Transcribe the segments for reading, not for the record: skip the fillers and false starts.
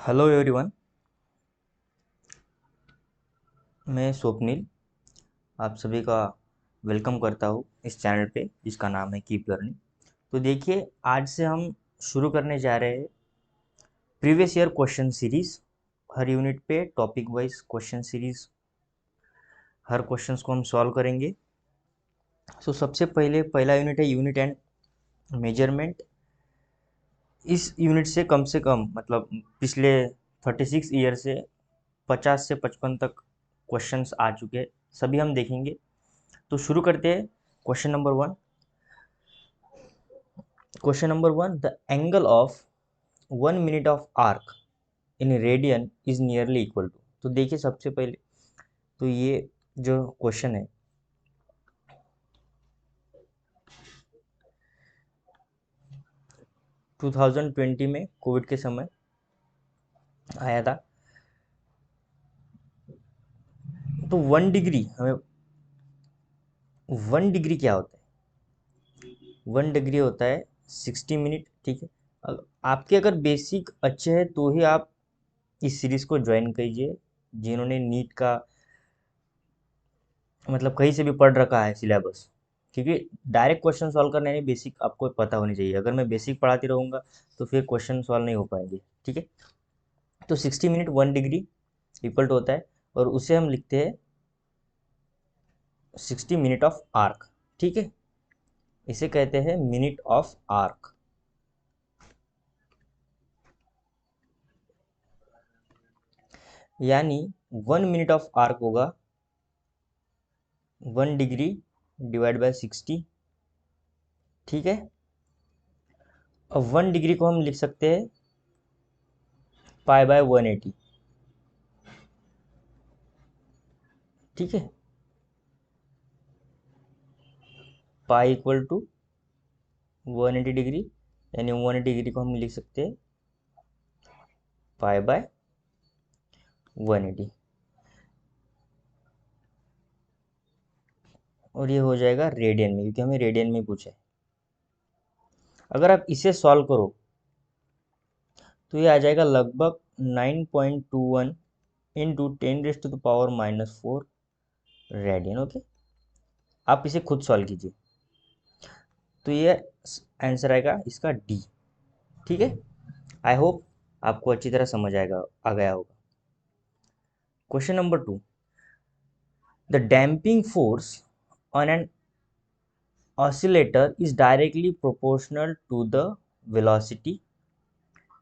Hello everyone. मैं स्वप्निल आप सभी का वेलकम करता हूँ इस चैनल पे जिसका नाम है कीप लर्निंग। तो देखिए, आज से हम शुरू करने जा रहे हैं प्रीवियस ईयर क्वेश्चन सीरीज। हर यूनिट पे टॉपिक वाइज क्वेश्चन सीरीज, हर क्वेश्चंस को हम सॉल्व करेंगे। तो सबसे पहले पहला यूनिट है यूनिट एंड मेजरमेंट। इस यूनिट से कम मतलब पिछले 36 ईयर से 50 से 55 तक क्वेश्चंस आ चुके हैं, सभी हम देखेंगे। तो शुरू करते हैं। Question number one. Question number one, the angle of 1 minute of arc in radian is nearly equal to. तो देखिए, सबसे पहले तो ये जो क्वेश्चन है 2020 में कोविड के समय आया था। तो 1 डिग्री हमें 1 डिग्री क्या होता है? 1 डिग्री होता है 60 मिनट। ठीक है, आपके अगर बेसिक अच्छे हैं तो ही आप इस सीरीज को ज्वाइन कीजिए। जिन्होंने नीट का मतलब कहीं से भी पढ़ रखा है सिलेबस, क्योंकि डायरेक्ट क्वेश्चन सॉल्व करने नहीं, बेसिक आपको पता होनी चाहिए। अगर मैं बेसिक पढ़ाती रहूँगा तो फिर क्वेश्चन सॉल्व नहीं हो पाएंगे। ठीक है, तो 60 मिनट 1 डिग्री इक्वल टू होता है, और उसे हम लिखते हैं 60 मिनट ऑफ आर्क। ठीक है, इसे कहते हैं मिनट ऑफ आर्क। यानी 1 मिनट ऑफ आर्क होगा 1 डिग्री डिवाइड बाय 60। ठीक है, अब 1 डिग्री को हम लिख सकते हैं पाई बाय 180। ठीक है, पाई इक्वल टू 180 डिग्री, यानी 180 डिग्री को हम लिख सकते हैं पाई बाय 180, और ये हो जाएगा रेडियन में, क्योंकि हमें रेडियन में पूछा है। अगर आप इसे सॉल्व करो तो ये आ जाएगा लगभग 9.21 इंटू 10⁻⁻⁴ रेडियन। ओके, आप इसे खुद सॉल्व कीजिए तो ये आंसर आएगा इसका डी। ठीक है, आई होप आपको अच्छी तरह समझ आ गया होगा। Question number two, the damping force on an oscillator is directly proportional to the velocity.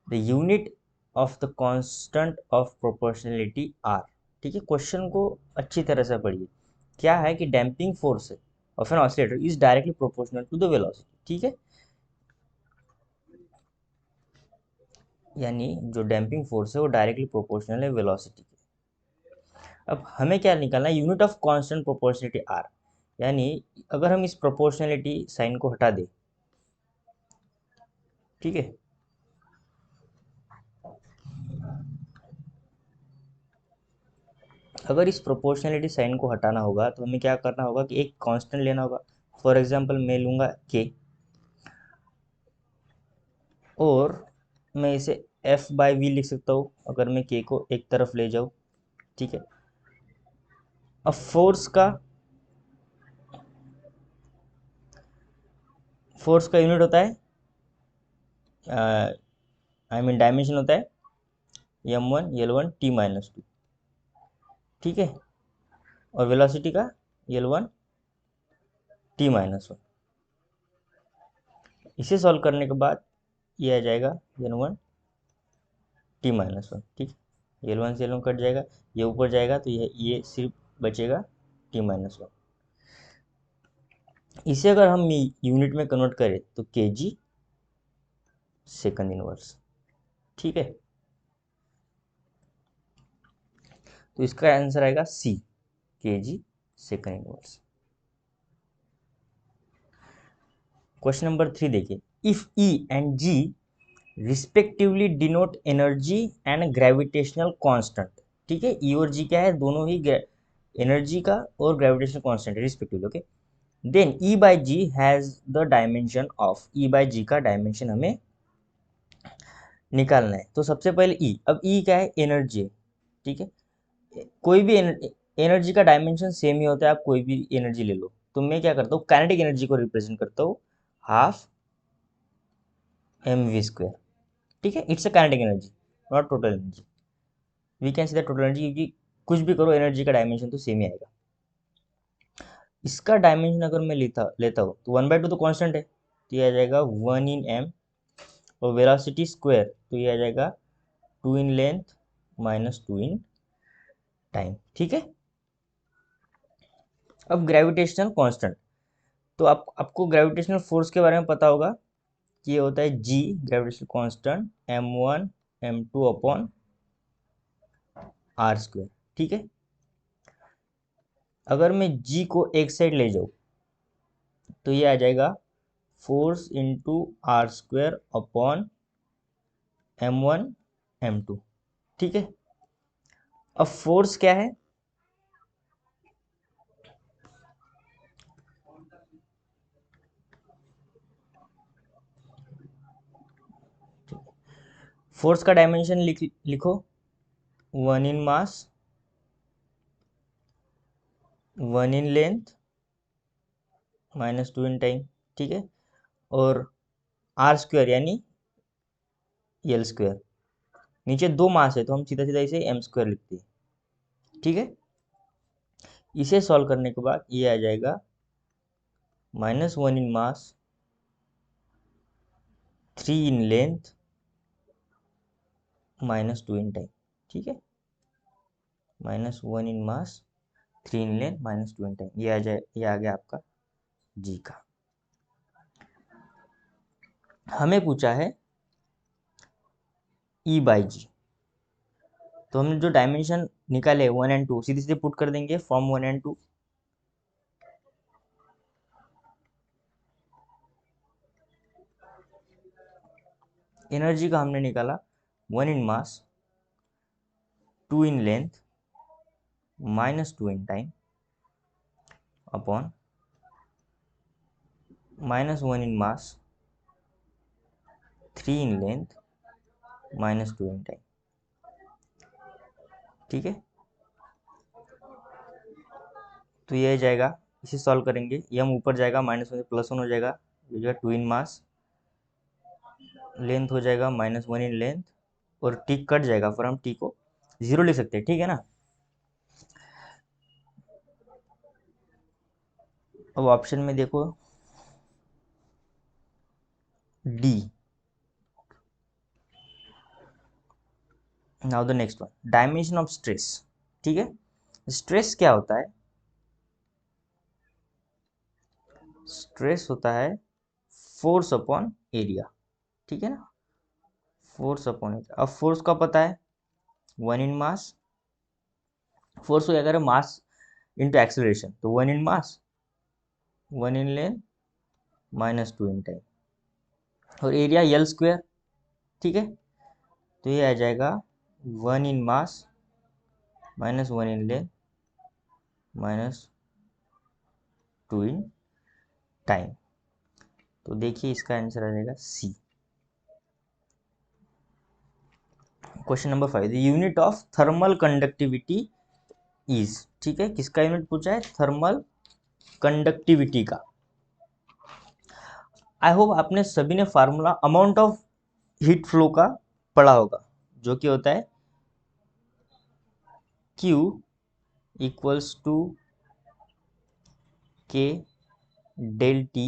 The unit of the constant of proportionality r। ठीक है, क्वेश्चन को अच्छी तरह से पढ़िए। क्या है कि damping force of an oscillator is directly proportional to the velocity. ठीक है, यानी जो डैम्पिंग फोर्स है वो डायरेक्टली प्रोपोर्शनल है वेलोसिटी के। अब हमें क्या निकालना है? Unit of constant proportionality are. यानी अगर हम इस प्रोपोर्शनलिटी साइन को हटा दें, ठीक है, अगर इस प्रोपोर्शनलिटी साइन को हटाना होगा तो हमें क्या करना होगा कि एक कांस्टेंट लेना होगा। फॉर एग्जांपल मैं लूँगा के, और मैं इसे एफ बाई वी लिख सकता हूँ अगर मैं के को एक तरफ ले जाऊँ। ठीक है, अब फोर्स का यूनिट होता है, आई मीन डायमेंशन होता है m1 L1 t-2। ठीक है, और वेलोसिटी का L1 t-1। इसे सॉल्व करने के बाद ये आ जाएगा L1 t-1। ठीक है, L1 से L1 कट जाएगा, ये ऊपर जाएगा तो ये सिर्फ बचेगा t-1। इसे अगर हम यूनिट में कन्वर्ट करें तो केजी सेकंड इनवर्स। ठीक है, तो इसका आंसर आएगा C, kg second inverse. Question number 3 देखिए, if E and G respectively denote energy and gravitational constant. ठीक है, ई और जी क्या है? दोनों ही एनर्जी का और gravitational constant respectively. Okay, then E by G has the dimension of. E by G का डायमेंशन हमें निकालना है। तो सबसे पहले ई, अब ई क्या है, एनर्जी है, ठीक है। कोई भी एनर्जी का डायमेंशन सेम ही होता है, आप कोई भी एनर्जी ले लो। तो मैं क्या करता हूँ, काइनेटिक एनर्जी को रिप्रेजेंट करता हूँ हाफ एम वी स्क्वायर, ठीक है। It's a kinetic energy, not total energy. We can see the total energy, क्योंकि कुछ भी करो एनर्जी का डायमेंशन तो सेम ही आएगा। इसका डायमेंशन अगर मैं लेता हूँ तो 1/2 तो कांस्टेंट है, तो ये आ जाएगा 1 इन एम, और वेलोसिटी स्क्वायर तो ये आ जाएगा 2 in length minus 2 in time, ठीक है। अब ग्रेविटेशनल कांस्टेंट, तो आपको ग्रेविटेशनल फोर्स के बारे में पता होगा कि ये होता है G, gravitational constant m1 m2 upon are square, ठीक है। अगर मैं जी को एक साइड ले जाऊँ तो ये आ जाएगा force into r square upon m1 m2, ठीक है। अब फोर्स क्या है, फोर्स का डायमेंशन लिखो, 1 in mass, 1 in length minus 2 in time, ठीक है। और आर स्क्वायर यानी एल स्क्वायर, नीचे दो मास है तो हम सीधा सीधा इसे एम स्क्वायर लिखते हैं, ठीक है। इसे सॉल्व करने के बाद ये आ जाएगा -1 in mass, 3 in length minus 2 in time, ठीक है। -1 in mass, 3 in length minus 2 in time, ये आ गया आपका जी का। हमें पूछा है ई बाई जी, तो हमने जो डायमेंशन निकाले 1 एंड 2 सीधे सीधे पुट कर देंगे फॉर्म 1 एंड 2। एनर्जी का हमने निकाला 1 in mass, 2 in length minus 2 in time upon -1 in mass, 3 in length minus 2 in time, ठीक है। तो ये जाएगा, इसे सॉल्व करेंगे, ये हम ऊपर जाएगा -1 से +1 हो जाएगा, ये जो है 2 इन मास, लेंथ हो जाएगा -1 इन लेंथ, और टी कट जाएगा, फिर हम टी को 0 लिख सकते हैं, ठीक है ना। अब ऑप्शन में देखो D. Now the next one, dimension of stress, ठीक है। स्ट्रेस क्या होता है, स्ट्रेस होता है फोर्स अपॉन एरिया, ठीक है ना, फोर्स अपॉन एरिया। अब फोर्स का पता है 1 इन मास, फोर्स को क्या करें, मास इंटू एक्सेलरेशन, तो 1 in mass, 1 in length minus 2 in time, और एरिया यल स्क्वायर, ठीक है। तो ये आ जाएगा 1 in mass -1 in length minus 2 in time. तो देखिए इसका आंसर आ जाएगा C. Question number 5, the unit of thermal conductivity is, ठीक है। किसका यूनिट पूछा है, थर्मल कंडक्टिविटी का। आई होप आपने सभी ने formula amount of heat flow का पढ़ा होगा, जो कि होता है Q equals to K del T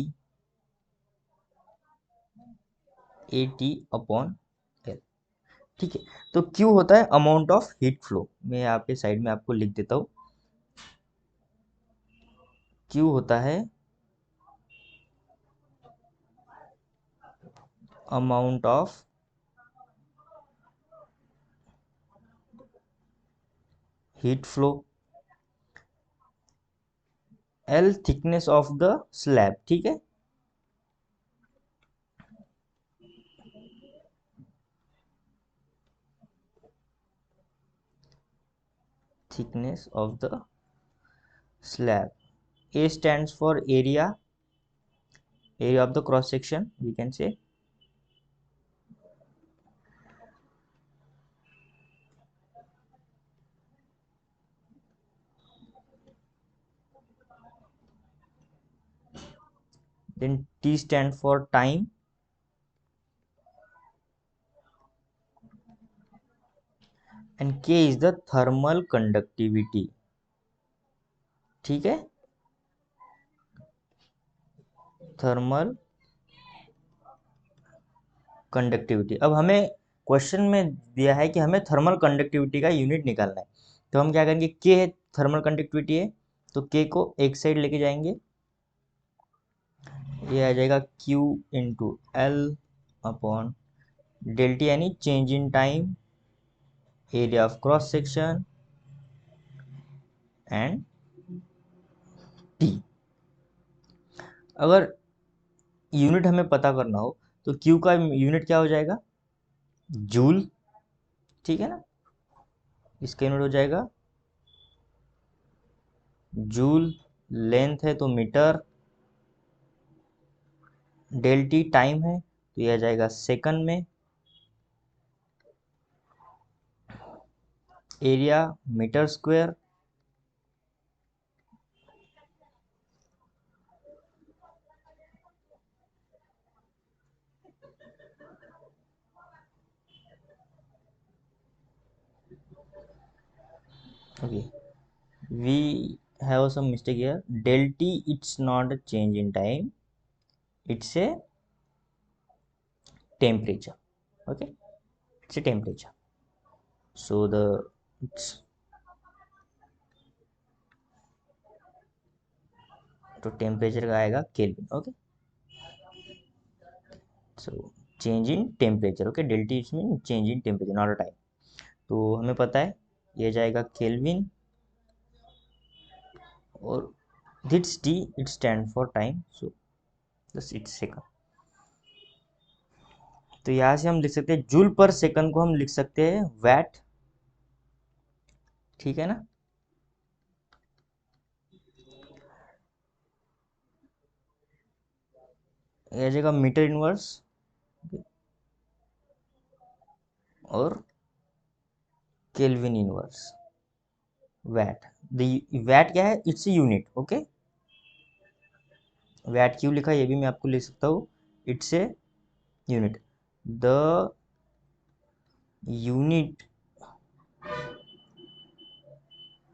AT upon L, ठीक है। तो Q होता है अमाउंट ऑफ हीट फ्लो, मैं यहाँ पे साइड में आपको लिख देता हूँ। Q होता है amount of heat flow, L thickness of the slab, ठीक है। Thickness of the slab. A stands for area of the cross section, we can say. then T stand for time, and K is the thermal conductivity. ठीक है, thermal conductivity. अब हमें question में दिया है कि हमें थर्मल कंडक्टिविटी का यूनिट निकालना है, तो हम क्या करेंगे, के है थर्मल कंडक्टिविटी है, तो के को एक साइड लेके जाएंगे, ये आ जाएगा Q इंटू एल अपॉन डेल्टी, यानी change in time, area of cross section and T. अगर यूनिट हमें पता करना हो तो Q का यूनिट क्या हो जाएगा, जूल, ठीक है ना, इसका यूनिट हो जाएगा जूल, लेंथ है तो मीटर, डेल्टी टाइम है तो यह आ जाएगा सेकंड में, area metre square, okay, we have some mistake here, del t it's not a change in time, it's a temperature, okay, it's a temperature, so the it's तो temperature का आएगा kelvin, okay, so change in temperature, okay, del T it's mean change in temperature not a time, तो हमें पता है ये जाएगा kelvin, और this T it stand for time, so बस इट्स सेकंड। तो यहाँ से हम लिख सकते हैं जूल पर सेकंड को हम लिख सकते हैं वैट, ठीक है ना, ये आ जाएगा मीटर इनवर्स और kelvin inverse, watt, the watt क्या है, इट्स यूनिट, ओके, वैट क्यों लिखा ये भी मैं आपको लिख सकता हूँ, it's a unit, the unit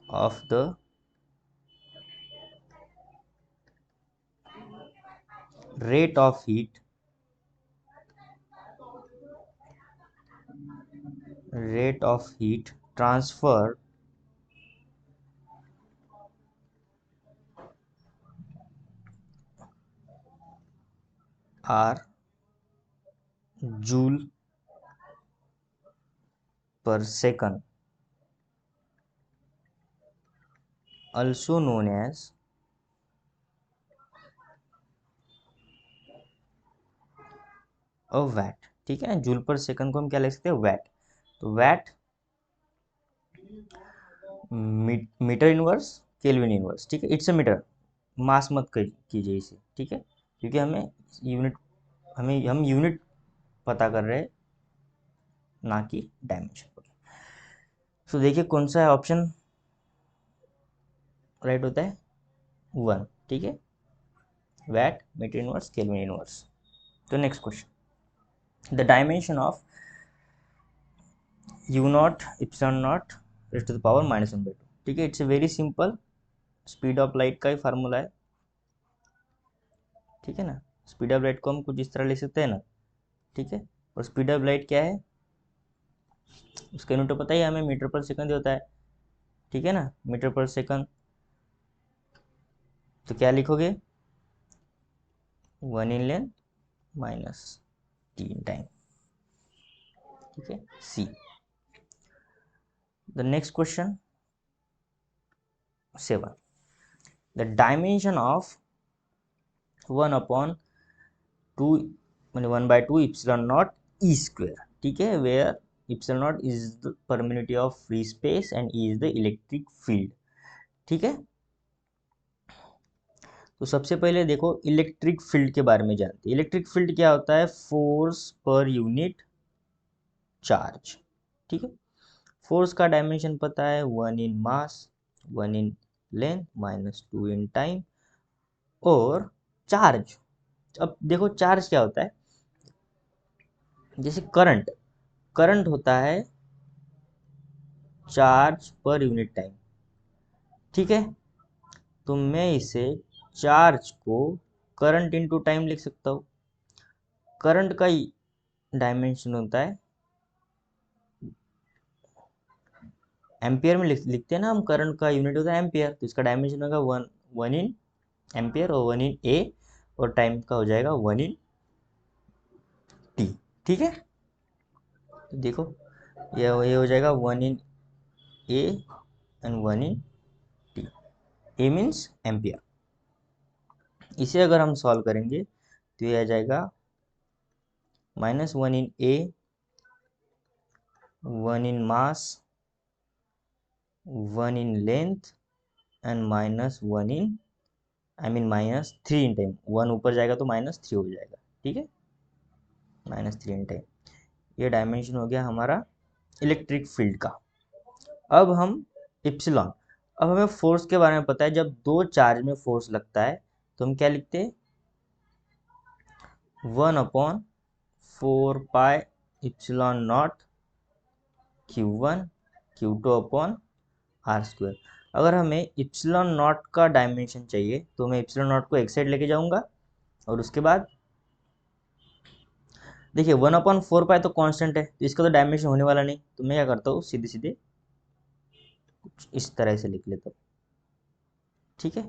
of the rate of heat, rate of heat transfer are joule per second, also known as a VAT, ठीक है, जूल पर सेकंड को हम क्या लिख सकते हैं, वैट, तो VAT metre inverse kelvin inverse, ठीक है, इट्स अ मीटर, मास मत कीजिए इसे, ठीक है, क्योंकि हमें यूनिट, हम यूनिट पता कर रहे हैं, ना कि डायमेंशन। तो देखिए कौन सा ऑप्शन राइट होता है, वन, ठीक है, watt metre inverse kelvin inverse. तो next question, the dimension of U not epsilon not raise to the power -1/2, ठीक है, it's a very simple, speed of light का ही फार्मूला है, ठीक है ना, स्पीड ऑफ लाइट को हम कुछ इस तरह लिख सकते हैं ना, ठीक है, और स्पीड ऑफ लाइट क्या है, उसका यूनिट तो पता ही है हमें, मीटर पर सेकंड होता है, ठीक है ना, मीटर पर सेकंड, तो क्या लिखोगे, 1 in length minus T in time, ठीक है, C. The next question 7, the dimension of 1/2 मैंने 1/2 इप्सिलॉन नॉट ई स्क्वायर, ठीक है, where epsilon not is the permittivity of free space and E is the electric field, ठीक है। तो सबसे पहले देखो इलेक्ट्रिक फील्ड के बारे में जानते हैं, इलेक्ट्रिक फील्ड क्या होता है, फोर्स पर यूनिट चार्ज, ठीक है, फोर्स का डायमेंशन पता है, 1 in mass, 1 in length minus 2 in time, और चार्ज अब देखो चार्ज क्या होता है, जैसे करंट, करंट होता है चार्ज पर यूनिट टाइम, ठीक है। तो मैं इसे चार्ज को करंट इनटू टाइम लिख सकता हूँ। करंट का डायमेंशन होता है एम्पियर में, लिखते हैं ना हम, करंट का यूनिट होता है एम्पियर, तो इसका डायमेंशन होगा वन, वन इन एम्पियर और वन इन ए, और टाइम का हो जाएगा वन इन टी, ठीक है। तो देखो ये हो जाएगा one in A and one in T, A means ampere. इसे अगर हम सॉल्व करेंगे तो ये आ जाएगा minus one in A, one in mass, one in length and minus one in, I mean minus three in time, one ऊपर जाएगा तो माइनस थ्री हो जाएगा, ठीक है, माइनस थ्री इन टाइम। ये डायमेंशन हो गया हमारा इलेक्ट्रिक फील्ड का। अब हम इप्सिलॉन, अब हमें फोर्स के बारे में पता है, जब दो चार्ज में फोर्स लगता है तो हम क्या लिखते हैं, one upon four pi epsilon naught q one q two upon are square. अगर हमें इप्सिलॉन नॉट का डायमेंशन चाहिए तो मैं इप्सिलॉन नॉट को एक साइड लेके जाऊंगा, और उसके बाद देखिए वन अपॉन फोर पाई तो कांस्टेंट है, तो इसका तो डायमेंशन होने वाला नहीं, तो मैं क्या करता हूँ सीधे सीधे कुछ इस तरह से लिख लेता हूँ, ठीक है।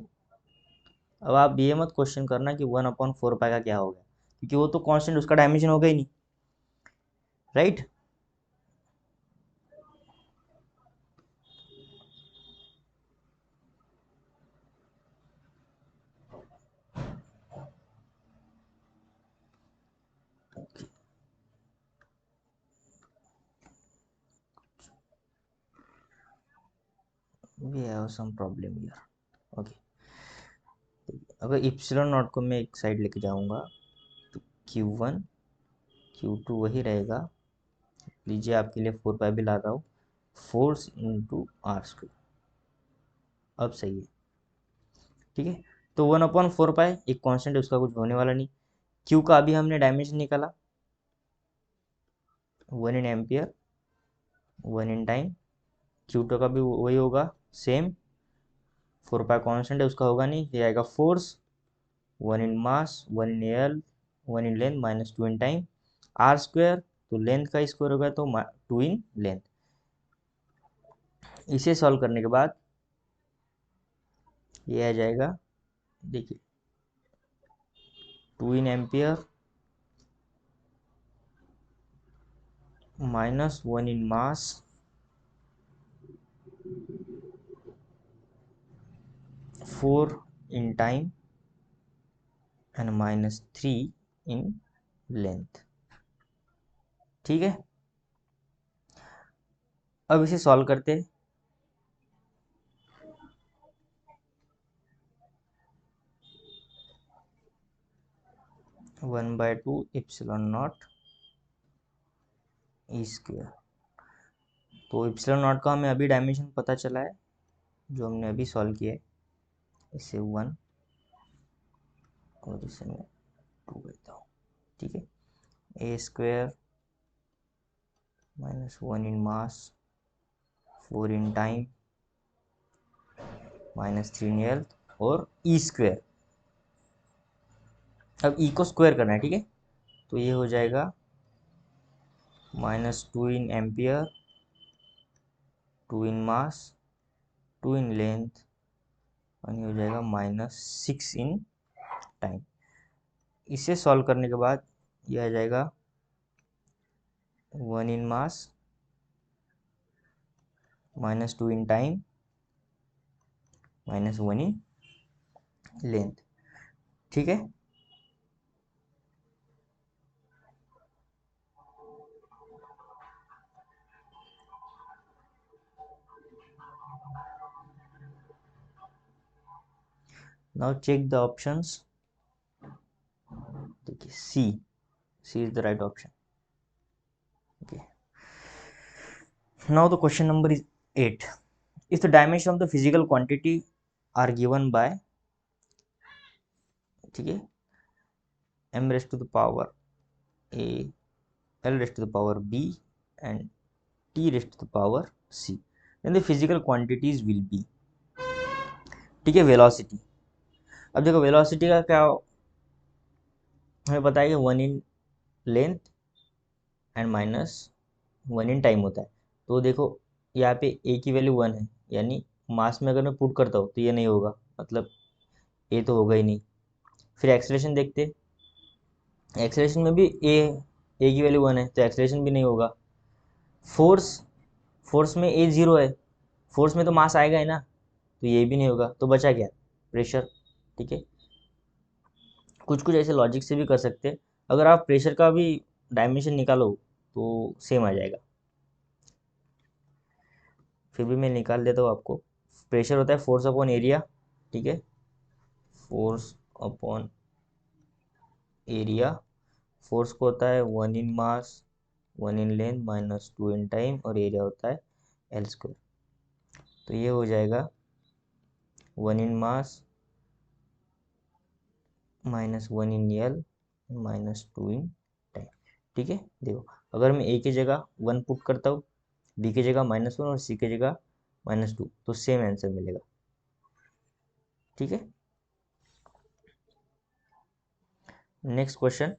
अब आप ये मत क्वेश्चन करना कि वन अपॉन फोर पाई का क्या होगा, क्योंकि वो तो कांस्टेंट, उसका डायमेंशन होगा ही नहीं, right. we have some problem here, okay. अगर इप्सिलॉन नॉट को मैं एक साइड लेके जाऊंगा तो क्यू वन क्यू टू वही रहेगा, लीजिए आपके लिए फोर पाई भी ला रहा हूँ, फोर्स इंटू आर स्क्वायर, अब सही है, ठीक है। तो वन अपॉन फोर पाई एक कांस्टेंट है, उसका कुछ होने वाला नहीं। क्यू का अभी हमने डायमेंशन निकाला, one in ampere, one in time, q two का भी वही होगा सेम, फोर पाई कांस्टेंट है, उसका होगा नहीं, ये आएगा force, one in mass, one in L, one in length, minus two in time, r square, तो लेंथ का स्क्वायर होगा तो टू इन लेंथ। इसे सॉल्व करने के बाद ये आ जाएगा, देखिए two in ampere minus one in mass, four in time and minus three in length, ठीक है। अब इसे सॉल्व करते हैं, one by two epsilon not E square, तो इप्सिलॉन नॉट का हमें अभी डायमेंशन पता चला है जो हमने अभी सॉल्व किया है, इसे वन और इसे मैं टू कहता हूँ, ठीक है। A square minus one in mass, four in time, minus three in health, और ई स्क्वायर, अब ई को स्क्वायर करना है, ठीक है। तो ये हो जाएगा minus two in ampere, two in mass, two in length, और ये हो जाएगा माइनस सिक्स इन टाइम। इसे सॉल्व करने के बाद ये आ जाएगा one in mass, minus two in time, minus one in length, ठीक है। नाउ चेक द ऑप्शंस, देखिए C is the right option, okay. Now the question number is 8, if the dimension of the physical quantity are given by, ठीक है, m raised to the power a, l raised to the power b, and t raised to the power c. Then the physical quantities will be, ठीक है, velocity. अब देखो velocity का क्या हमें पता है कि 1 in length and minus 1 in time होता है. तो देखो यहाँ पे ए की वैल्यू 1 है, यानी मास में अगर मैं पुट करता हूँ तो ये नहीं होगा, मतलब ए तो होगा ही नहीं. फिर एक्सेलरेशन देखते, एक्सेलरेशन में भी ए की वैल्यू 1 है तो एक्सेलरेशन भी नहीं होगा. फोर्स, फोर्स में ए 0 है, फोर्स में तो मास आएगा ही ना, तो ये भी नहीं होगा. तो बचा क्या, प्रेशर. ठीक है, कुछ कुछ ऐसे लॉजिक से भी कर सकते हैं. अगर आप प्रेशर का भी डायमेंशन निकालो तो सेम आ जाएगा. फिर भी मैं निकाल देता हूँ आपको. प्रेशर होता है फोर्स अपॉन एरिया. ठीक है, फोर्स अपॉन एरिया. फोर्स को होता है 1 in mass 1 in length minus 2 in time, और एरिया होता है एल स्क्वायर. तो ये हो जाएगा 1 in mass minus 1 in L minus 2 in time. ठीक है, देखो अगर मैं ए की जगह 1 पुट करता हूँ, बी की जगह -1 और सी की जगह -2, तो सेम आंसर मिलेगा. ठीक है, next question.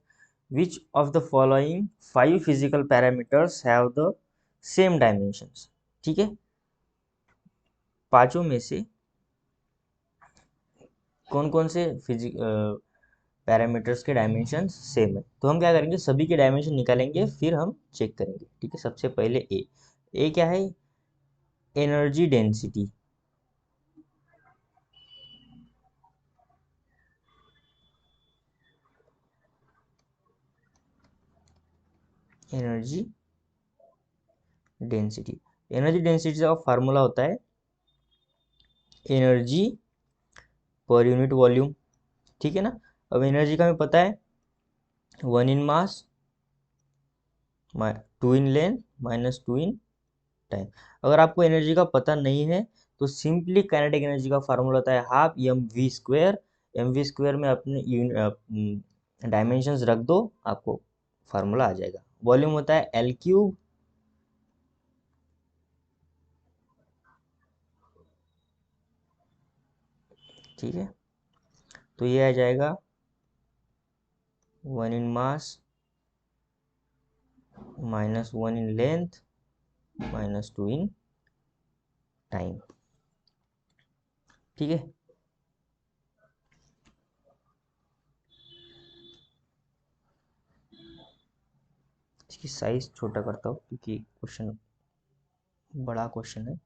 Which of the following 5 physical parameters have the same dimensions. ठीक है, पांचों में से कौन कौन से फिजिक पैरामीटर्स के डायमेंशंस सेम है. तो हम क्या करेंगे, सभी के डायमेंशन निकालेंगे फिर हम चेक करेंगे. ठीक है, सबसे पहले ए क्या है, energy density. Energy density, energy density का फार्मूला होता है एनर्जी पर यूनिट वॉल्यूम. ठीक है ना. अब एनर्जी का हमें पता है 1 in mass 2 in length minus 2 in time. अगर आपको एनर्जी का पता नहीं है तो सिंपली काइनेटिक एनर्जी का फार्मूला होता है half m v square. M v square में अपने डायमेंशंस रख दो, आपको फार्मूला आ जाएगा. वॉल्यूम होता है एल क्यूब. ठीक है, तो ये आ जाएगा 1 in mass minus 1 in length minus 2 in time. ठीक है, इसकी साइज छोटा करता हूँ क्योंकि क्वेश्चन बड़ा क्वेश्चन है.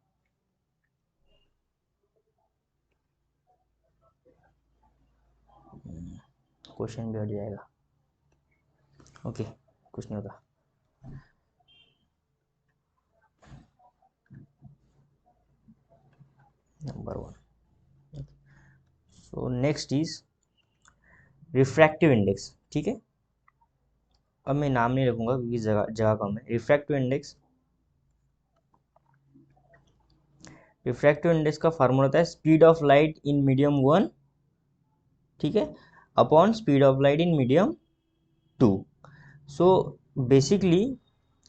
क्वेश्चन भी हट जाएगा. ओके, कुछ नहीं होता. Number 1. So next is refractive index. ठीक है, अब मैं नाम नहीं रखूंगा क्योंकि जगह जगह कम है. रिफ्रैक्टिव इंडेक्स, रिफ्रैक्टिव इंडेक्स का फार्मूला होता है speed of light in medium 1, ठीक है, upon speed of light in medium 2. So basically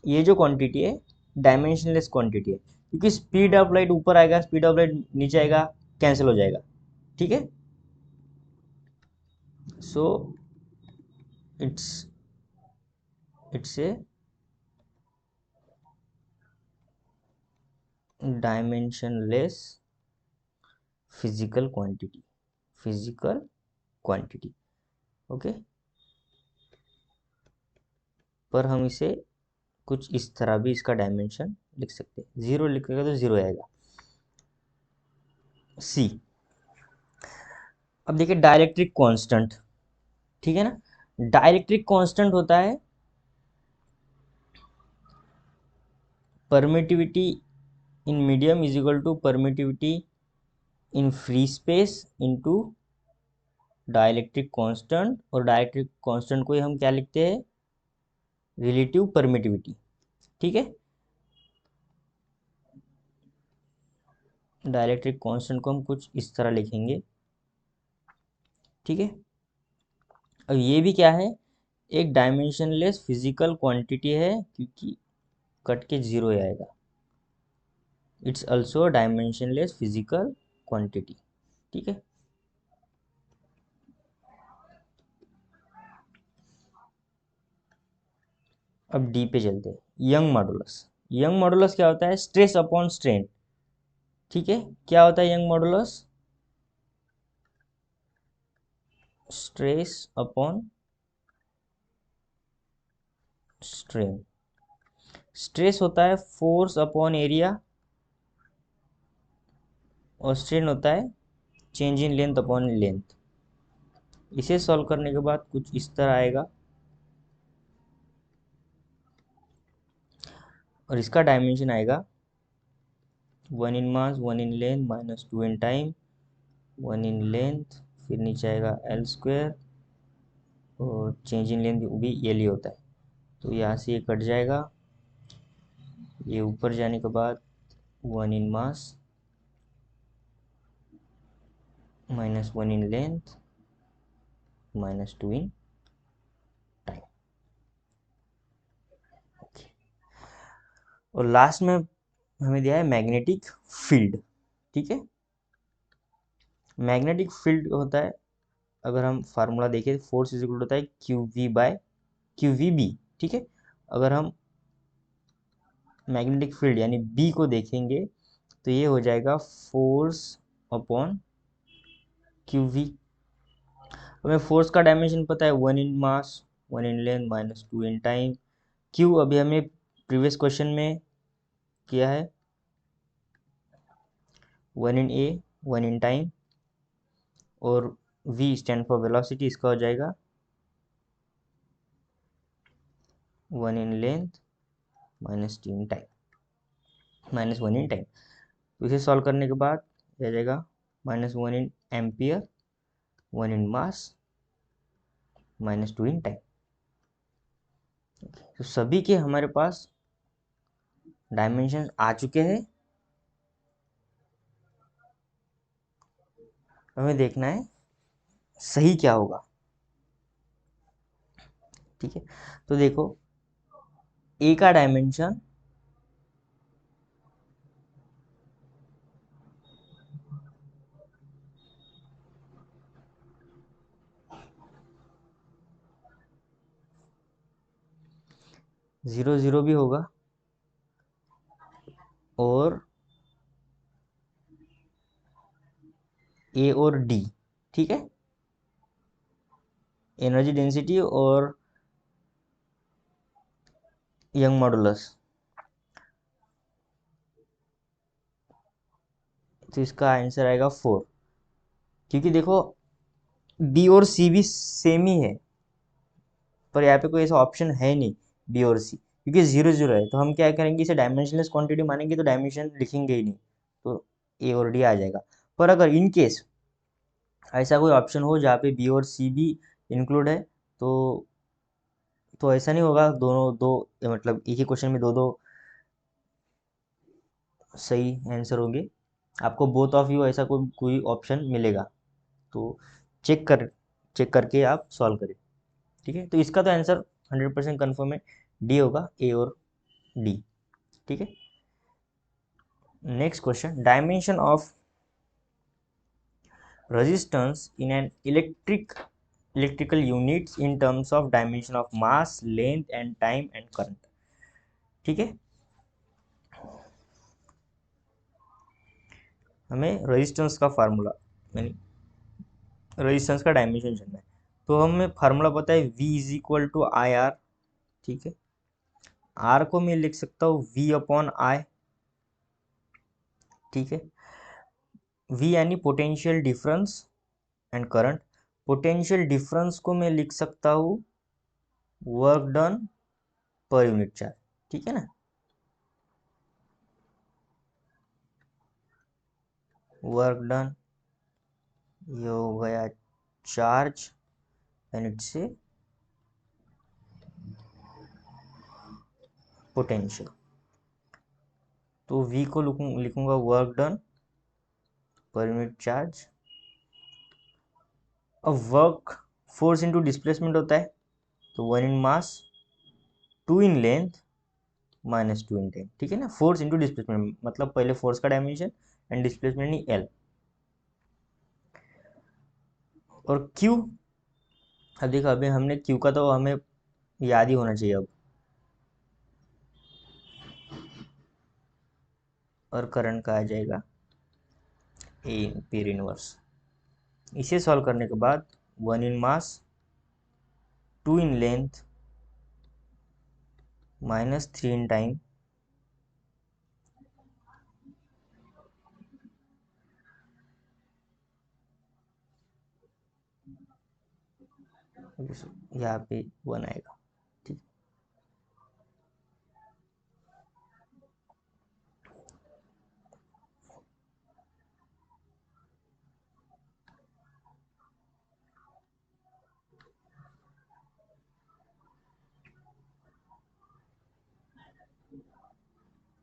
ये जो क्वांटिटी है डायमेंशनलेस क्वांटिटी है, क्योंकि स्पीड ऑफ लाइट ऊपर आएगा स्पीड ऑफ लाइट नीचे आएगा, कैंसिल हो जाएगा. ठीक है, so it's it's a dimensionless physical quantity. Physical quantity. Okay, पर हम इसे कुछ इस तरह भी इसका डायमेंशन लिख सकते हैं. 0 लिखेगा तो 0 आएगा. सी. अब देखिए डाइलेक्ट्रिक कांस्टेंट. ठीक है ना, डाइलेक्ट्रिक कांस्टेंट होता है permittivity in medium is equal to permittivity in free space into dielectric constant. और डाइलेक्ट्रिक कांस्टेंट को ही हम क्या लिखते हैं, रिलेटिव परमिटिविटी. ठीक है, डाइलेक्ट्रिक कांस्टेंट को हम कुछ इस तरह लिखेंगे. ठीक है, अब ये भी क्या है, एक डायमेंशनलेस फिजिकल क्वांटिटी है क्योंकि कट के जीरो ही आएगा। It's also dimensionless physical quantity. ठीक है, अब डी पे चलते हैं। Young modulus. यंग मॉडुलस क्या होता है, स्ट्रेस अपॉन स्ट्रेन। ठीक है, क्या होता है young modulus, stress upon strain. Stress होता है फोर्स अपॉन एरिया और स्ट्रेन होता है change in length upon length. इसे सॉल्व करने के बाद कुछ इस तरह आएगा और इसका डायमेंशन आएगा 1 in mass 1 in length minus 2 in time 1 in length, फिर नीचे आएगा एल स्क्वायर और चेंज इन लेंथ भी ये लिए होता है। तो यहाँ से ये कट जाएगा, ये ऊपर जाने के बाद 1 in mass minus 1 in length minus 2 in time. और लास्ट में हमें दिया है मैग्नेटिक फील्ड। ठीक है, मैग्नेटिक फील्ड होता है, अगर हम फार्मूला देखें, फोर्स इज इक्वल होता है q v by q v b. ठीक है, अगर हम मैग्नेटिक फील्ड यानी बी को देखेंगे तो ये हो जाएगा फोर्स अपॉन क्यू वी। हमें फोर्स का डायमेंशन पता है 1 in mass 1 in length minus 2 in time. Q अभी हमें प्रीवियस क्वेश्चन में किया है 1 इन ए 1 इन टाइम, और v स्टैंड फॉर वेलोसिटी, इसका हो जाएगा 1 in length minus 2 in time minus 1 in time. तो इसे सॉल्व करने के बाद आ जाएगा minus 1 in ampere 1 in mass minus 2 in time. तो सभी के हमारे पास डायमेंशन आ चुके हैं। हमें देखना है सही क्या होगा। ठीक है, तो देखो ए का डायमेंशन जीरो जीरो भी होगा और ए और डी। ठीक है, एनर्जी डेंसिटी और यंग मॉडुलस। तो इसका आंसर आएगा 4, क्योंकि देखो बी और सी भी सेम ही है, पर यहाँ पे कोई ऐसा ऑप्शन है नहीं बी और सी, क्योंकि जीरो जीरो है। तो हम क्या करेंगे, इसे डायमेंशनलेस क्वांटिटी मानेंगे तो डायमेंशन लिखेंगे ही नहीं, तो ए और डी आ जाएगा। पर अगर इन केस ऐसा कोई ऑप्शन हो जहाँ पे बी और सी भी इंक्लूड है, तो ऐसा नहीं होगा दोनों दो, मतलब एक ही क्वेश्चन में दो दो सही आंसर होंगे। आपको बोथ ऑफ यू ऐसा कोई कोई ऑप्शन मिलेगा, तो चेक कर चेक करके आप सॉल्व करें। ठीक है, तो इसका तो आंसर 100% कन्फर्म है, डी होगा, ए और डी। ठीक है, next question, dimension of resistance in an electrical units in terms of dimension of mass length and time and current। ठीक है, हमें रेजिस्टेंस का फार्मूला यानी रेजिस्टेंस का डायमेंशन जानना है। तो हमें फार्मूला पता है v is equal to I r. ठीक है, r को मैं लिख सकता हूँ v अपॉन आई। ठीक है, v यानी potential difference and current. Potential difference को मैं लिख सकता हूँ work done per unit charge. ठीक है ना, वर्क डन, ये हो गया चार्ज यूनिट से पोटेंशियल। तो v को लिखूंगा work done per unit charge. अब वर्क फोर्स इंटू डिस्प्लेसमेंट होता है, तो 1 in mass 2 in length minus 2 in time, ठीक है ना। फोर्स इंटू डिस्प्लेसमेंट मतलब पहले फोर्स का डायमेंशन एंड डिस्प्लेसमेंट एल। और क्यू, अब देखो अभी हमने क्यू का तो हमें याद ही होना चाहिए अब। और करंट का आ जाएगा ए एम्पीयर इनवर्स। इसे सॉल्व करने के बाद 1 in mass 2 in length minus 3 in time, यहाँ पे 1 आएगा, ठीक।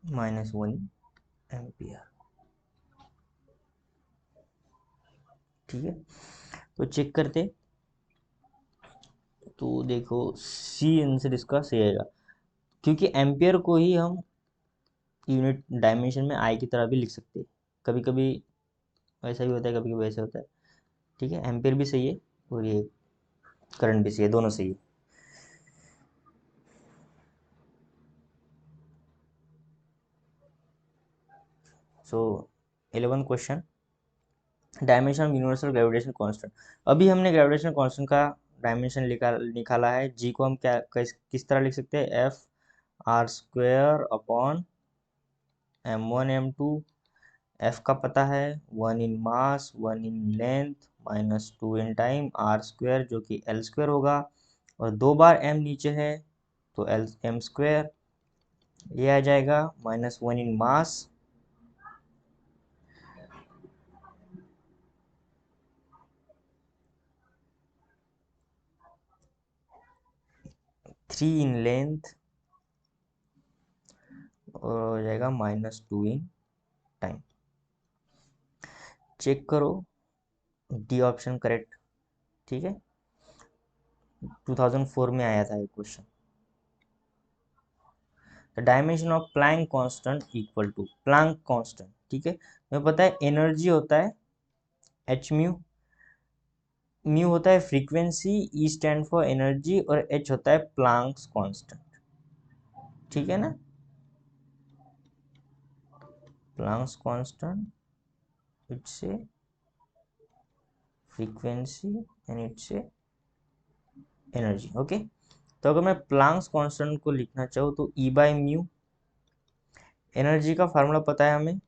-1 एम्पियर, ठीक है। तो चेक करते, तो देखो सी आंसर इसका सही आएगा, क्योंकि एम्पियर को ही हम यूनिट डायमेंशन में आई की तरह भी लिख सकते हैं। कभी कभी ऐसा भी होता है, कभी कभी ऐसा होता है, ठीक है। एम्पियर भी सही है और ये करंट भी सही है, दोनों सही है। सो 11 question, dimension of universal gravitation constant. अभी हमने ग्रेविटेशन कांस्टेंट का डायमेंशन निकाला है। जी को हम क्या किस तरह लिख सकते हैं, f r square upon m1 m2। F का पता है 1 in mass 1 in length minus 2 in time r square, जो कि एल स्क्वेयर होगा। और 2 बार m नीचे है तो एल एम स्क्वेयर, ये आ जाएगा -1 इन मास 3 इन लेंथ और हो जाएगा -2 इन टाइम। चेक करो, डी ऑप्शन करेक्ट, ठीक है। 2004 में आया था ये क्वेश्चन। The dimension of Planck constant equal to Planck constant, ठीक है। हमें पता है एनर्जी होता है एच म्यू, म्यू होता है frequency, E stand for energy और एच होता है प्लैंक्स कांस्टेंट, ठीक है ना। Planck's constant it's a frequency and it's a energy, okay. तो अगर मैं प्लैंक्स कांस्टेंट को लिखना चाहूँ तो ई बाय म्यू, एनर्जी का फार्मूला पता है हमें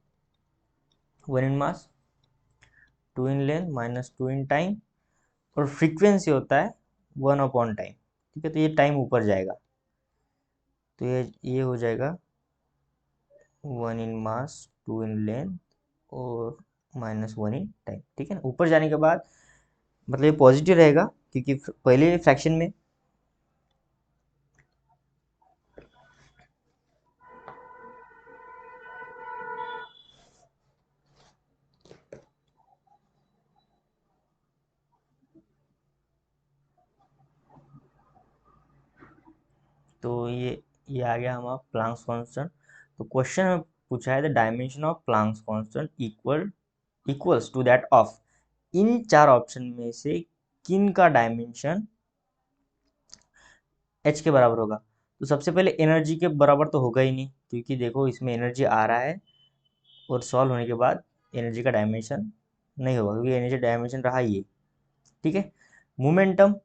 1 in mass 2 in length minus 2 in time, और फ्रीक्वेंसी होता है 1/टाइम, ठीक है। तो ये टाइम ऊपर जाएगा, तो ये हो जाएगा 1 इन मास 2 इन लेंथ और -1 इन टाइम, ठीक है ना। ऊपर जाने के बाद मतलब ये पॉजिटिव रहेगा, क्योंकि पहले फ्रैक्शन में तो ये आ गया हमारा प्लैंक्स कांस्टेंट। तो क्वेश्चन में पूछा है the dimension of Planck's constant equals to that of, इन 4 ऑप्शन में से किन का डायमेंशन एच के बराबर होगा। तो सबसे पहले एनर्जी के बराबर तो होगा ही नहीं, क्योंकि देखो इसमें एनर्जी आ रहा है और सॉल्व होने के बाद एनर्जी का डायमेंशन नहीं होगा, क्योंकि एनर्जी डायमेंशन रहा ही है, ठीक है। मोमेंटम,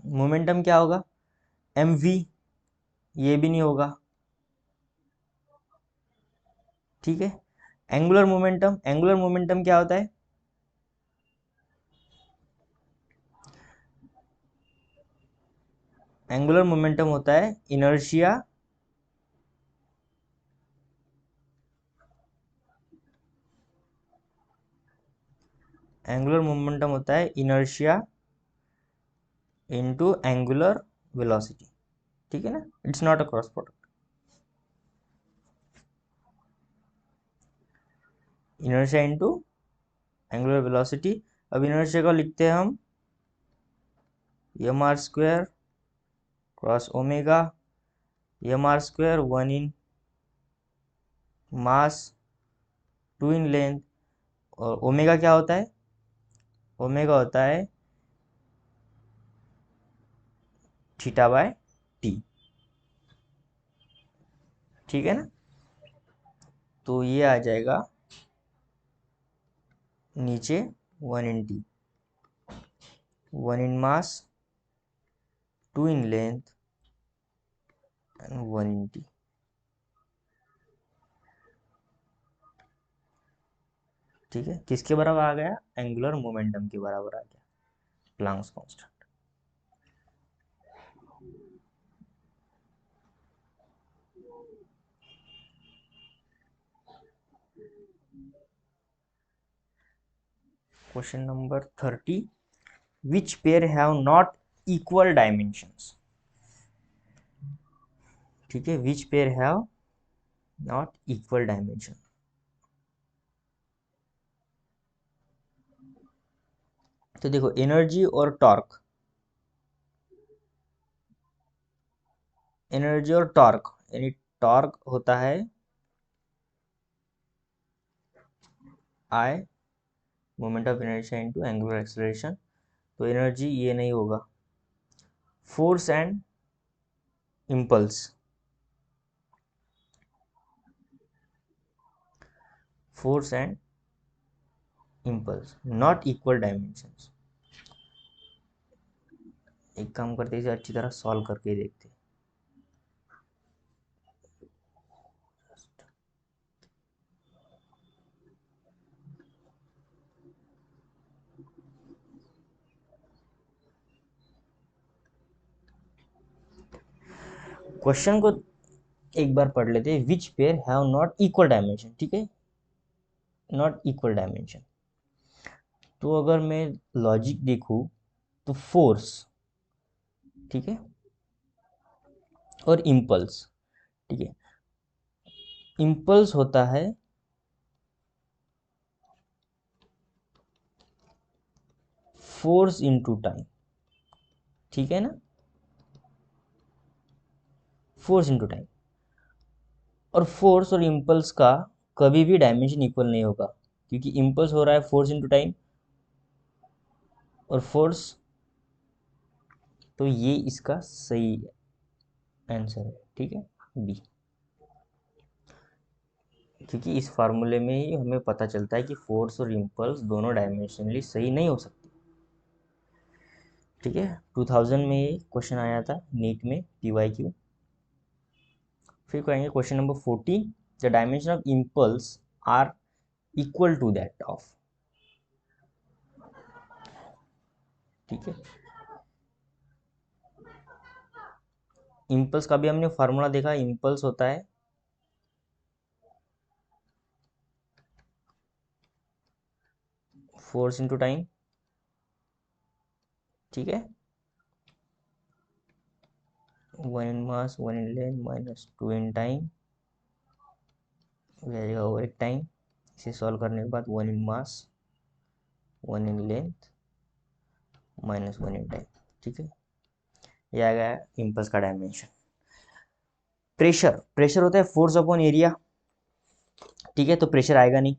मोमेंटम क्या होगा, एम वी, ये भी नहीं होगा, ठीक है। एंगुलर मोमेंटम, एंगुलर मोमेंटम क्या होता है, एंगुलर मोमेंटम होता है इनर्शिया एंगुलर मोमेंटम होता है इनर्शिया इनटू एंगुलर वेलोसिटी, ठीक है ना। It's not a cross product. Inertia into angular velocity. अब इनर्शिया को लिखते हैं हम m r square cross omega m r square 1 in mass 2 in length, और ओमेगा क्या होता है? ओमेगा होता है थीटा बाय टी। ठीक है ना? तो ये आ जाएगा नीचे 1 in T, 1 in mass 2 in length and 1 in T. ठीक है, किसके बराबर आ गया? एंगुलर मोमेंटम के बराबर आ गया, Planck's constant. Question number 30, which pair have not equal dimensions? ठीक है, which pair have not equal dimension? तो देखो, एनर्जी और टॉर्क, एनर्जी और टॉर्क, यानी टॉर्क होता है I moment of inertia into angular acceleration, तो एनर्जी ये नहीं होगा। Force and impulse, force and impulse not equal dimensions. एक काम करते इसे अच्छी तरह सॉल्व करके देखते। क्वेश्चन को एक बार पढ़ लेते हैं, which pair have not equal dimension. ठीक है, नॉट इक्वल डायमेंशन। तो अगर मैं लॉजिक देखूं तो फोर्स, ठीक है, और इम्पल्स, ठीक है, इम्पल्स होता है फोर्स इनटू टाइम। ठीक है ना, फोर्स इनटू टाइम। और फोर्स और इम्पल्स का कभी भी डायमेंशन इक्वल नहीं होगा, क्योंकि इम्पल्स हो रहा है फोर्स इनटू टाइम और फोर्स, तो ये इसका सही आंसर है। ठीक है, बी। क्योंकि इस फार्मूले में ही हमें पता चलता है कि फोर्स और इम्पल्स दोनों डायमेंशनली सही नहीं हो सकते। ठीक है, 2000 में ये क्वेश्चन आया था नीट में, PYQ। फिर करेंगे question number 40, the dimension of impulse are equal to that of. ठीक है, इम्पल्स का भी हमने फार्मूला देखा, इम्पल्स होता है फोर्स इनटू टाइम। ठीक है, 1 in mass 1 in length minus 2 in time, जाएगा ओवर एक टाइम। इसे सॉल्व करने के बाद 1 in mass 1 in length minus 1 in time. ठीक है, ये आ गया इम्पल्स का डायमेंशन। प्रेशर, प्रेशर होता है फोर्स अपॉन एरिया। ठीक है, तो प्रेशर आएगा नहीं,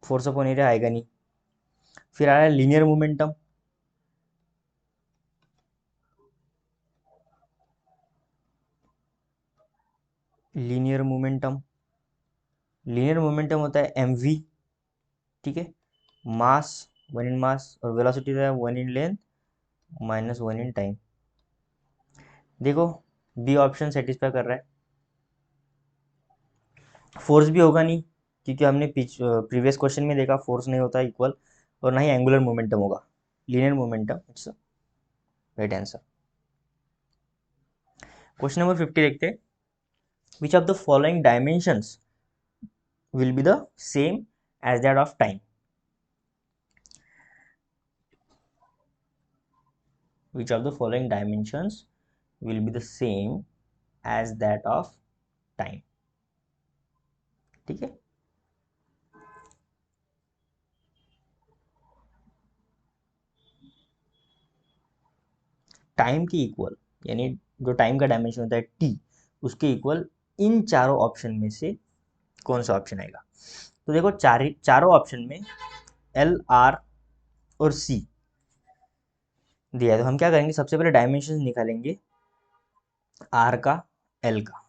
फोर्स अपॉन एरिया आएगा नहीं। फिर आ रहा है linear momentum, linear momentum, linear momentum होता है mv। ठीक है, मास 1 इन मास और वेलोसिटी है 1 in length minus 1 in time. देखो, बी ऑप्शन सेटिस्फाई कर रहा है। फोर्स भी होगा नहीं, क्योंकि हमने प्रीवियस क्वेश्चन में देखा फोर्स नहीं होता इक्वल, और ना ही एंगुलर मोमेंटम होगा, linear momentum it's right answer. Question number 50 देखते हैं, which of the following dimensions will be the same as that of time? Which of the following dimensions will be the same as that of time? ठीक है, time के equal, यानी जो time का dimension होता है टी, उसके equal in चारों ऑप्शन में से कौन सा ऑप्शन आएगा। तो देखो चारों ऑप्शन में एल, आर और सी दिया है, तो हम क्या करेंगे, सबसे पहले डायमेंशन निकालेंगे आर का, एल का,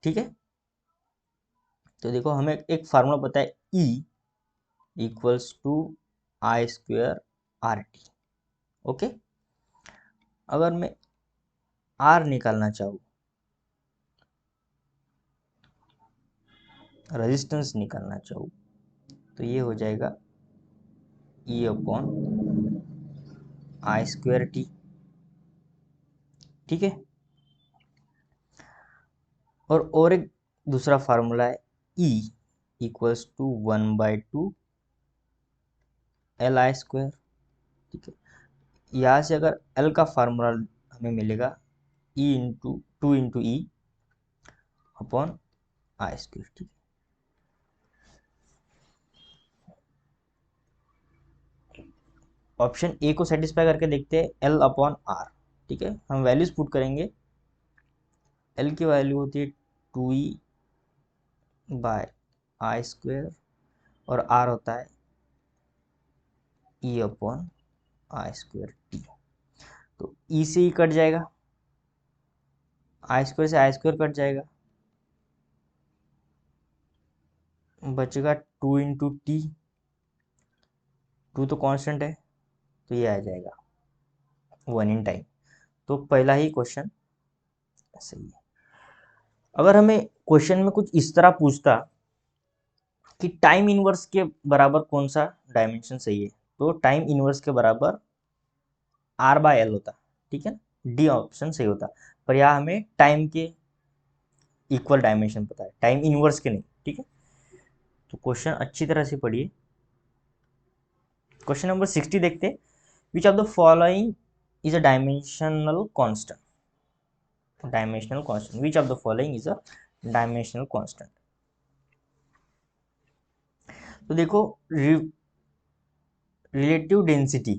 ठीक है। तो देखो हमें एक फार्मूला पता है, e equals to I square r t, okay. अगर मैं आर निकालना चाहूँ, रेजिस्टेंस निकालना चाहूँ, तो ये हो जाएगा e upon I square t, ठीक है। और एक दूसरा फार्मूला है, e equals to 1/2 L I square, ठीक है। यहाँ से अगर एल का फार्मूला हमें मिलेगा E into 2 × E upon I square, ठीक है। ऑप्शन ए को सेटिस्फाई करके देखते हैं, एल अपॉन आर, ठीक है। हम वैल्यूज पुट करेंगे, एल की वैल्यू होती है 2e/आई स्क्वेयर और आर होता है ई अपॉन आई स्क्वेयर टी। तो ई से ई कट जाएगा, आई स्क्वेयर से आई स्क्वेयर कट जाएगा, बचेगा 2 × टी, 2 तो कांस्टेंट है, तो ये आ जाएगा 1 इन टाइम। तो पहला ही क्वेश्चन सही है। अगर हमें क्वेश्चन में कुछ इस तरह पूछता कि टाइम इनवर्स के बराबर कौन सा डायमेंशन सही है, तो टाइम इनवर्स के बराबर R/L होता, ठीक है, डी ऑप्शन सही होता। पर यहाँ हमें टाइम के इक्वल डायमेंशन पता है, टाइम इनवर्स के नहीं, ठीक है। तो क्वेश्चन अच्छी तरह से पढ़िए। क्वेश्चन नंबर 60 देखते हैं, which of the following is a dimensional constant. Dimensional constant, which of the following is a dimensional constant. तो देखो रिलेटिव डेंसिटी,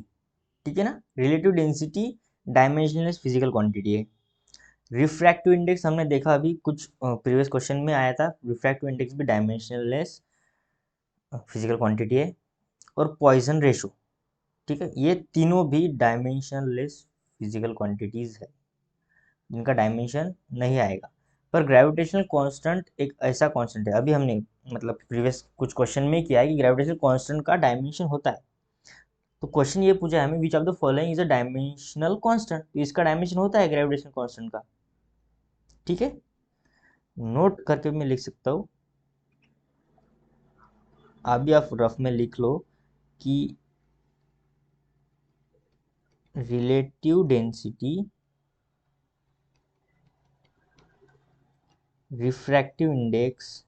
ठीक है ना, relative density dimensionless physical quantity है। रिफ्रैक्टिव इंडेक्स हमने देखा अभी कुछ प्रीवियस क्वेश्चन में आया था, रिफ्रैक्टिव इंडेक्स भी डायमेंशनलेस फिजिकल क्वांटिटी है। और पॉइसन रेशो, ठीक है, ये तीनों भी डायमेंशनलेस फिजिकल क्वांटिटीज है, जिनका डायमेंशन नहीं आएगा। पर ग्रेविटेशनल कांस्टेंट एक ऐसा कांस्टेंट है, अभी हमने मतलब प्रीवियस कुछ क्वेश्चन में किया है कि ग्रेविटेशनल कांस्टेंट का डायमेंशन होता है। तो क्वेश्चन ये पूछा है हमें, which of the following is a dimensional constant, तो इसका डायमेंशन होता है ग्रेविटेशनल कांस्टेंट का, ठीक है। नोट करके मैं लिख सकता हूँ, अभी आप रफ में लिख लो कि relative density refractive index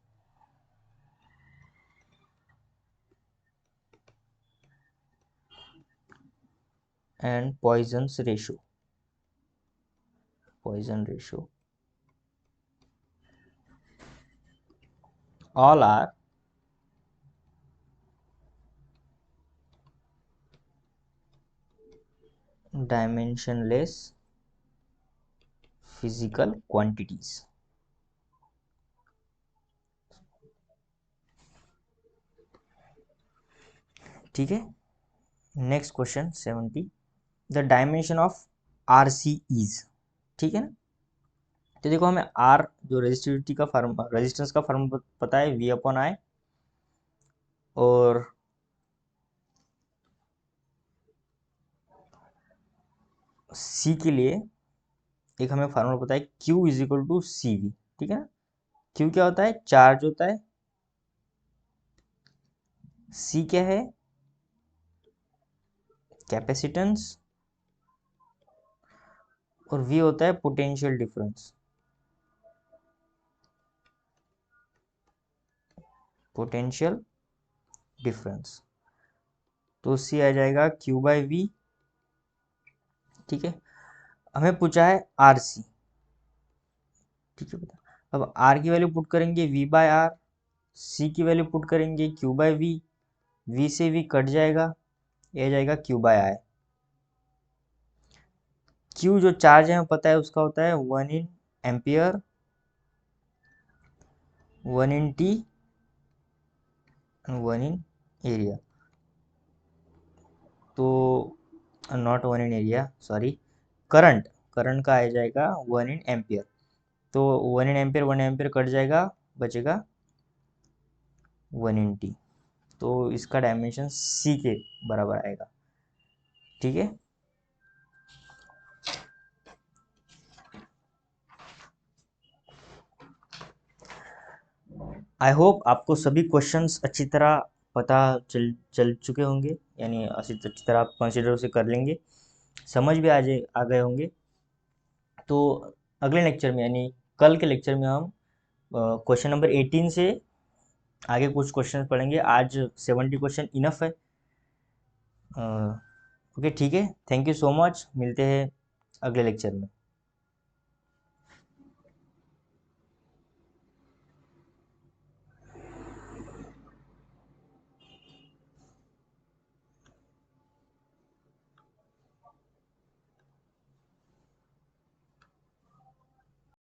and Poisson ratio all are dimensionless physical quantities, ठीक है। Next question 70, the dimension of r c is, ठीक है ना। तो देखो हमें आर जो रेजिस्टिविटी का रेजिस्टेंस का फॉर्म पता है, वी अपॉन आई, और सी के लिए एक हमें फार्मूला पता है, Q is equal to c v, ठीक है ना। Q क्या होता है, चार्ज होता है, C क्या है, कैपेसिटेंस, और V होता है पोटेंशियल डिफरेंस, पोटेंशियल डिफरेंस। तो C आ जाएगा Q/V, ठीक है। हमें पूछा है आर सी, ठीक है, बता। अब आर की वैल्यू पुट करेंगे V/R, सी की वैल्यू पुट करेंगे Q/V, V से V कट जाएगा, ये आ जाएगा Q/I। क्यू जो चार्ज है पता है उसका होता है 1 in ampere 1 in T 1 in area. तो not 1 in area, sorry, current current का आ जाएगा 1 in एम्पियर। तो 1 in एम्पियर 1 एम्पियर कट जाएगा, बचेगा 1 in T। तो इसका डायमेंशन C के बराबर आएगा। ठीक है। आई होप आपको सभी क्वेश्चंस अच्छी तरह पता चल चल चुके होंगे, यानी अच्छी तरह आप कंसिडर उसे कर लेंगे, समझ भी आ गए होंगे। तो अगले लेक्चर में यानी कल के लेक्चर में हम क्वेश्चन नंबर 18 से आगे कुछ क्वेश्चन पढ़ेंगे। आज 70 क्वेश्चन इनफ है। ओके, ठीक है, थैंक यू सो मच, मिलते हैं अगले लेक्चर में।